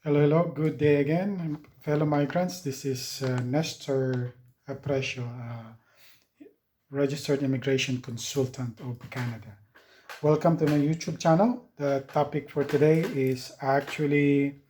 Hello, hello. Good day again, fellow migrants. This is Nestor Aprecio, registered immigration consultant of Canada. Welcome to my YouTube channel. The topic for today is actually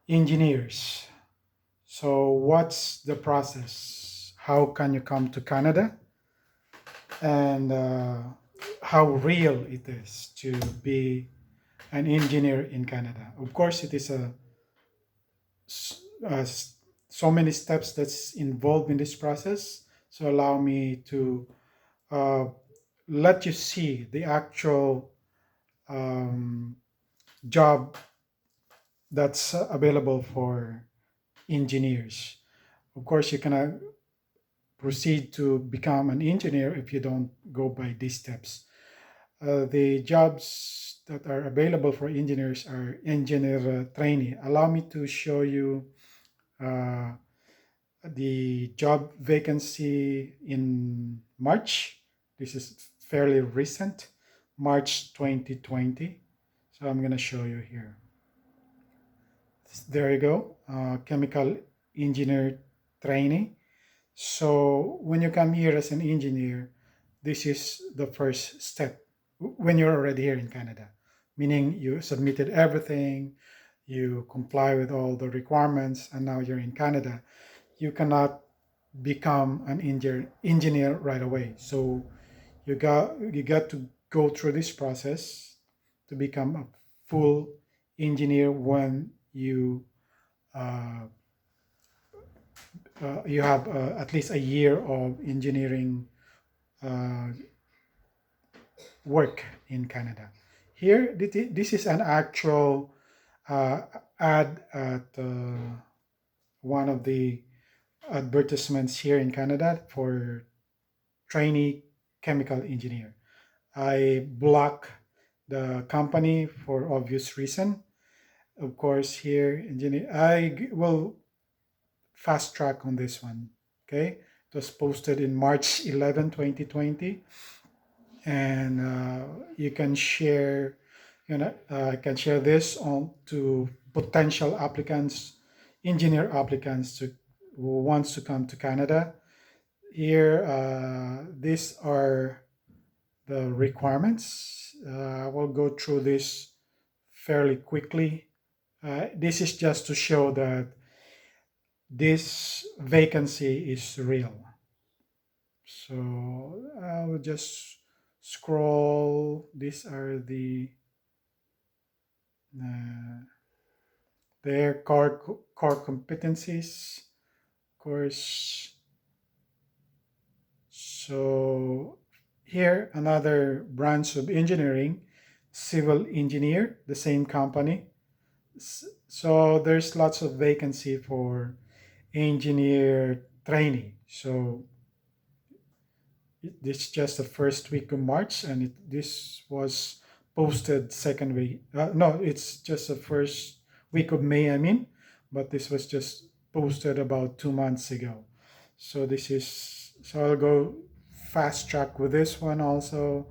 engineers. So, what's the process? How can you come to Canada? And how real it is to be an engineer in Canada. Of course, it is so many steps that's involved in this process. So allow me to uh, let you see the actual um, job that's available for engineers. Of course, you cannot proceed to become an engineer if you don't go by these steps. The jobs that are available for engineers are engineer trainee. Allow me to show you uh, the job vacancy in March. This is fairly recent, March 2020. So I'm going to show you here. There you go, chemical engineer trainee. So when you come here as an engineer, this is the first step when you're already here in Canada, meaning you submitted everything, you comply with all the requirements, and now you're in Canada. You cannot become an engineer right away. So you got to go through this process to become a full engineer when uh, you have at least a year of engineering uh, work in Canada. Here, this is an actual uh, ad at one of the advertisements here in Canada for trainee chemical engineer. I block the company for obvious reason. Of course, here engineer, will fast track on this one. Okay, it was posted in March 11, 2020, and you can share. I can share this on to potential applicants, engineer applicants who wants to come to Canada. Here, these are the requirements. I will go through this fairly quickly. This is just to show that this vacancy is real. So I will just scroll. These are uh, their core competencies, of course. So here, another branch of engineering, civil engineer, the same company. So there's lots of vacancy for engineer trainee. So this is just the first week of March, and this was posted second week. No, it's just the first week of May. I mean, but this was just posted about 2 months ago. So this is so I'll go fast track with this one also,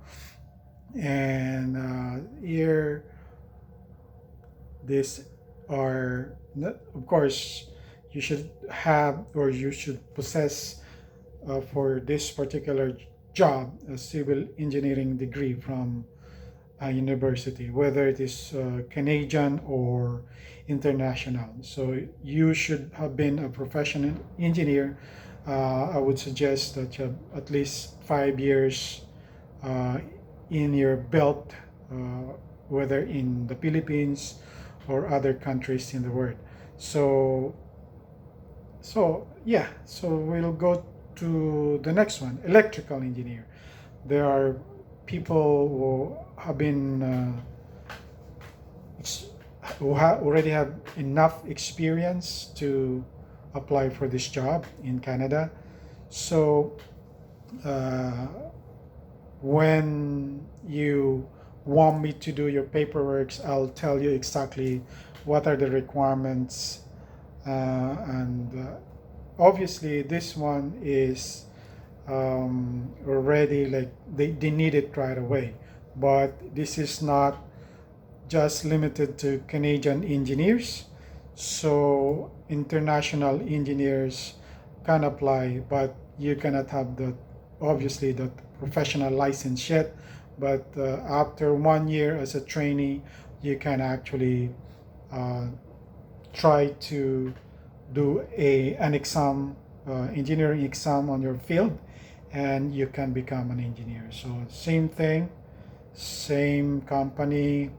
and here these are of course you should have or you should possess for this particular job a civil engineering degree from a university, whether it is Canadian or international. So you should have been a professional engineer. I would suggest that you have at least 5 years uh, in your belt, whether in the Philippines or other countries in the world. So so we'll go to the next one, electrical engineer. There are people who have been already have enough experience to apply for this job in Canada. So uh, when you want me to do your paperwork, I'll tell you exactly what are the requirements, and obviously this one is already like they need it right away, but this is not just limited to Canadian engineers. So international engineers can apply, but you cannot have the obviously the professional license yet. But after 1 year as a trainee, you can actually uh, try to do an exam, engineering exam on your field, and you can become an engineer. So same thing, same company,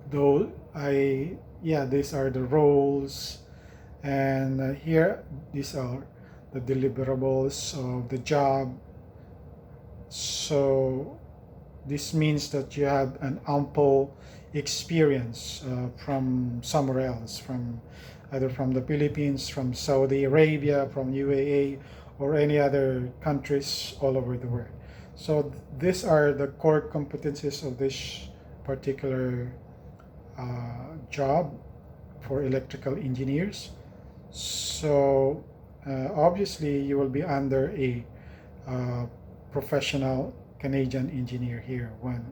though I yeah, these are the roles, and here these are the deliverables of the job. So this means that you have an ample experience from somewhere else, from either from the Philippines, from Saudi Arabia, from UAE, or any other countries all over the world. So these are the core competencies of this particular job for electrical engineers. So obviously you will be under a uh, professional Canadian engineer here when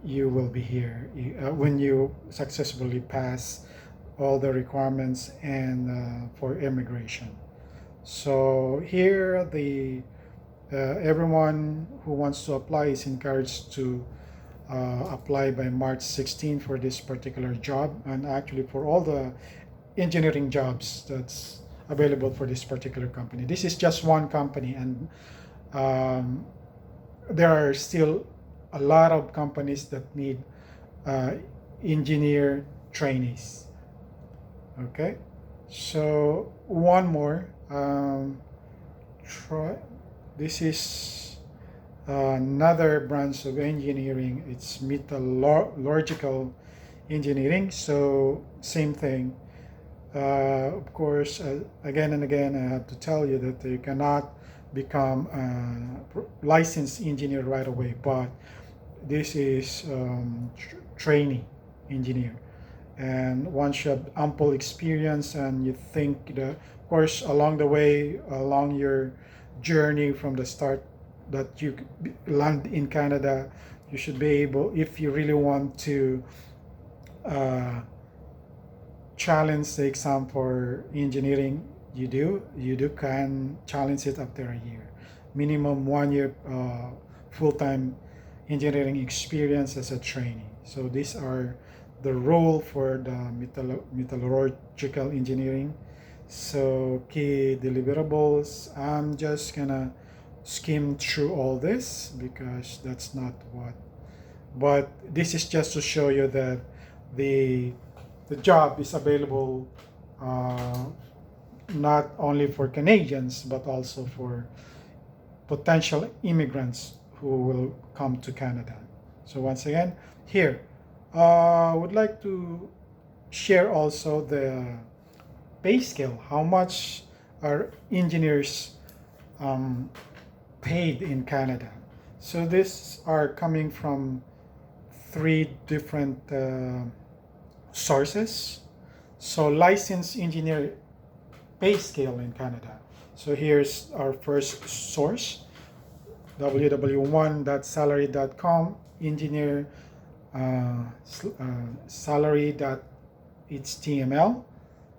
you will be here, when you successfully pass all the requirements and for immigration. So here the everyone who wants to apply is encouraged to apply by March 16 for this particular job, and actually for all the engineering jobs that's available for this particular company. This is just one company, and um, there are still a lot of companies that need uh, engineer trainees. Okay, so one more. Try. This is another branch of engineering. It's metallurgical engineering. So same thing. Of course, again and again, I have to tell you that you cannot become a licensed engineer right away, but this is trainee engineer. And once you have ample experience and you think that, of course, along the way, along your journey from the start that you land in Canada, you should be able, if you really want to uh, challenge the exam for engineering, you do can challenge it after a year, minimum 1 year full-time engineering experience as a trainee. So these are the role for the metallurgical engineering. So key deliverables, I'm just gonna skim through all this because that's not what, but this is just to show you that the the job is available uh, not only for Canadians but also for potential immigrants who will come to Canada. So once again, here, I would like to share also the pay scale. How much are engineers um, paid in Canada? So these are coming from three different sources. So licensed engineer pay scale in Canada. So here's our first source, www.salary.com, engineer salary.html.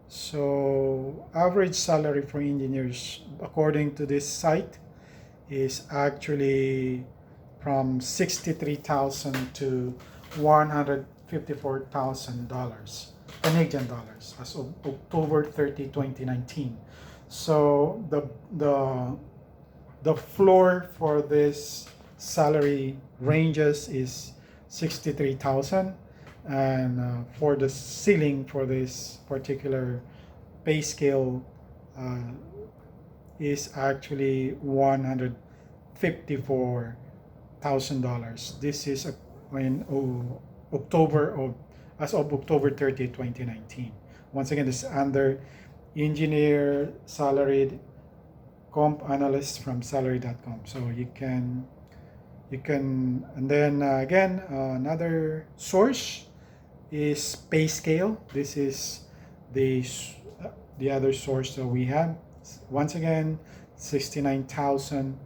So average salary for engineers according to this site is actually from 63,000 to $154,000 Canadian dollars as of October 30, 2019. So the floor for this salary ranges is 63,000, and for the ceiling for this particular pay scale is actually $154,000. This is in October of as of October 30, 2019. Once again, this is under engineer salaried comp analyst from salary.com. So you can and then again another source is payscale. This is the the other source that we have. Once again, 69,000.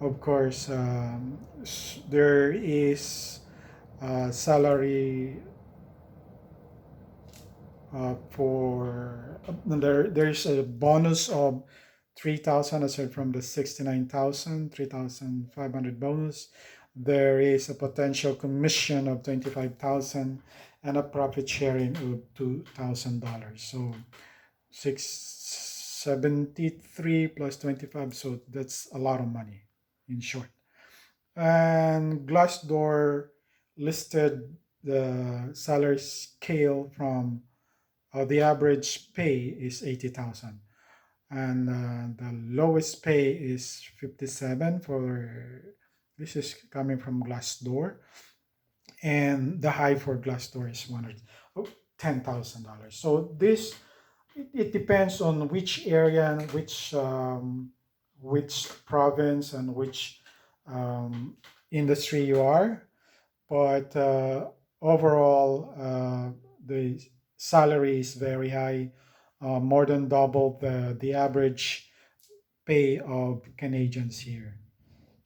Of course, there is salary For there's a bonus of 3,000 aside from the 69,000, 3,500 bonus. There is a potential commission of 25,000 and a profit sharing of $2,000. So 673 plus 25, so that's a lot of money in short. And Glassdoor listed the salary scale from the average pay is 80,000 and the lowest pay is 57 for this is coming from Glassdoor, and the high for Glassdoor is $10,000. So this it depends on which area and which province and which industry you are, but overall the salary is very high, more than double the average pay of Canadians here.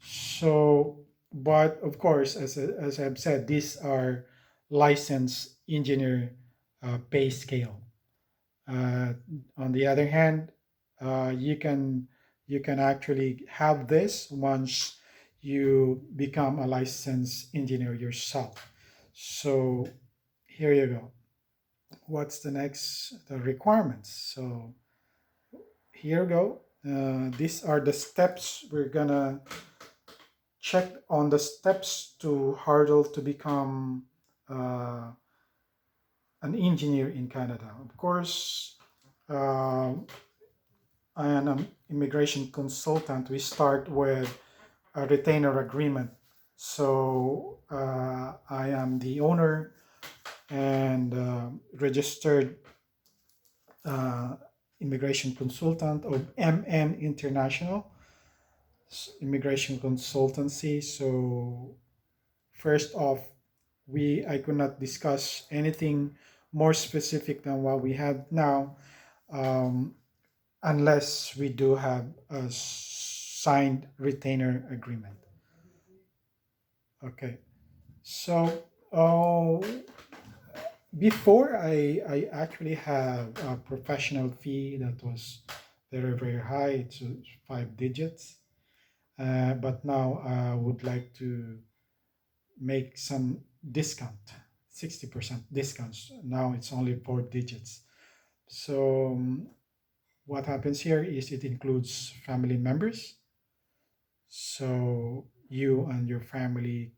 So, but of course, as I've said, these are licensed engineer pay scale. Uh, on the other hand, you can actually have this once you become a licensed engineer yourself. So here you go. What's the next? The requirements. So here we go. These are the steps we're gonna check on the steps to hurdle to become uh, an engineer in Canada. Of course, uh, I am an immigration consultant. We start with a retainer agreement. So I am the owner and registered uh, immigration consultant of MN International Immigration Consultancy. So first off, we I could not discuss anything more specific than what we have now, um, unless we do have a signed retainer agreement. Okay, so before I actually have a professional fee that was very high. It's 5 digits, but now I would like to make some discount, 60% discounts. Now it's only 4 digits. So what happens here is it includes family members. So you and your family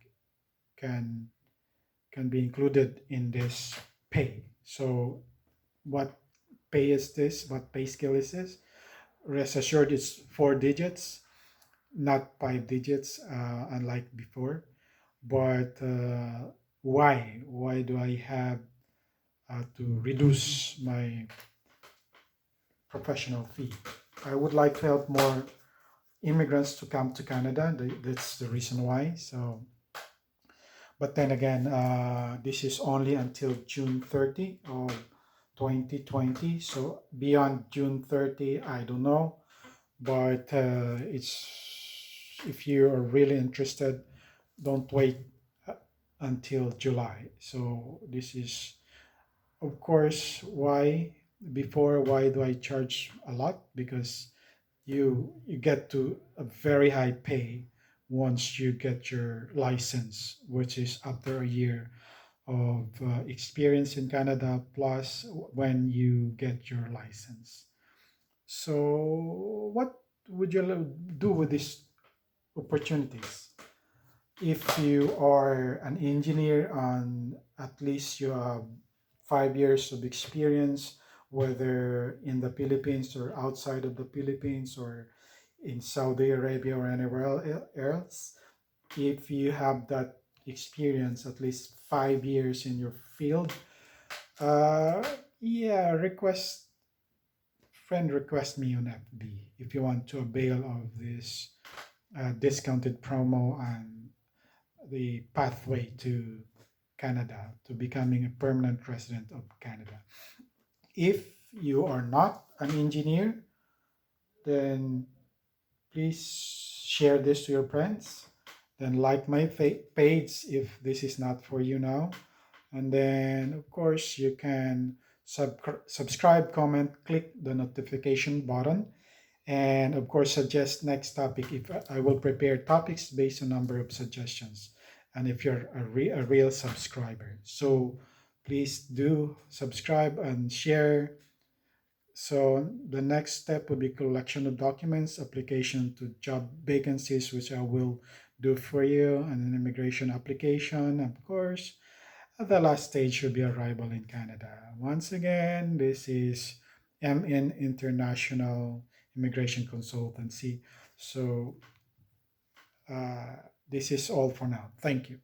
can can be included in this pay. So what pay is this? What pay scale is this? Rest assured, it's 4 digits, not 5 digits, unlike before. But why? Why do I have to reduce my professional fee? I would like to help more immigrants to come to Canada. That's the reason why. So, but then again, this is only until June 30 of 2020. So beyond June 30, I don't know. But it's if you are really interested, don't wait uh, until July. So this is, of course, why before why do I charge a lot? Because you get to a very high pay once you get your license, which is after a year of experience in Canada plus when you get your license. So what would you do with these opportunities? If you are an engineer and at least you have 5 years of experience, whether in the Philippines or outside of the Philippines or in Saudi Arabia or anywhere else, if you have that experience, at least 5 years in your field, uh, yeah, request me on FB if you want to avail of this discounted promo and the pathway to Canada, to becoming a permanent resident of Canada. If you are not an engineer, then please share this to your friends. Then like my page if this is not for you now. And then, of course, you can subscribe, comment, click the notification button, and of course suggest next topic if I will prepare topics based on number of suggestions, and if you're a real subscriber. So please do subscribe and share. So the next step will be collection of documents, application to job vacancies, which I will do for you, and an immigration application, of course. The last stage should be arrival in Canada. Once again, this is MN International Immigration Consultancy. So this is all for now. Thank you.